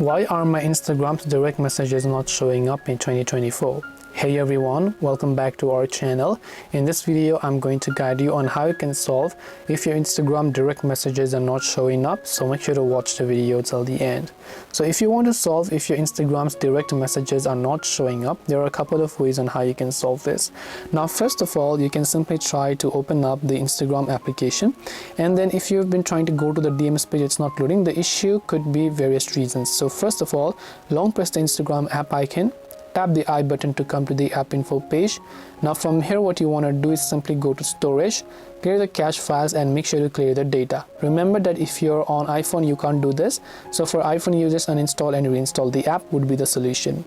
Why are my Instagram's direct messages not showing up in 2024? Hey everyone, welcome back to our channel. In this video, I'm going to guide you on how you can solve if your Instagram direct messages are not showing up, so make sure to watch the video till the end. So if you want to solve if your Instagram's direct messages are not showing up, there are a couple of ways on how you can solve this. Now, first of all, you can simply try to open up the Instagram application, and then if you've been trying to go to the DMs page, it's not loading. The issue could be various reasons. So first of all, long press the Instagram app icon, tap the I button to come to the app info page. Now from here, what you want to do is simply go to storage, clear the cache files, and make sure to clear the data. Remember that if you're on iPhone, you can't do this. So for iPhone users, uninstall and reinstall the app would be the solution.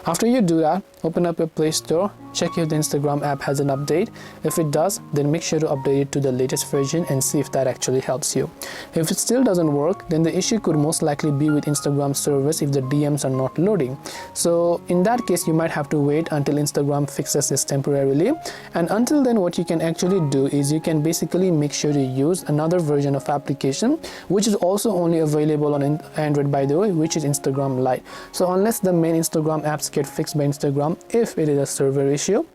After you do that, open up your Play Store, check if the Instagram app has an update. If it does, then make sure to update it to the latest version and see if that actually helps you. If it still doesn't work, then the issue could most likely be with Instagram service if the DMs are not loading. So in that case, you might have to wait until Instagram fixes this temporarily. And until then, what you can actually do is you can basically make sure to use another version of application, which is also only available on Android, by the way, which is Instagram Lite. So unless the main Instagram apps get fixed by Instagram, if it is a server issue,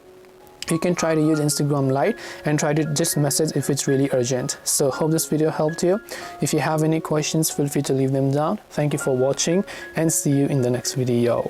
you can try to use Instagram Lite and try to just message if it's really urgent. So hope this video helped you. If you have any questions, feel free to leave them down. Thank you for watching and see you in the next video.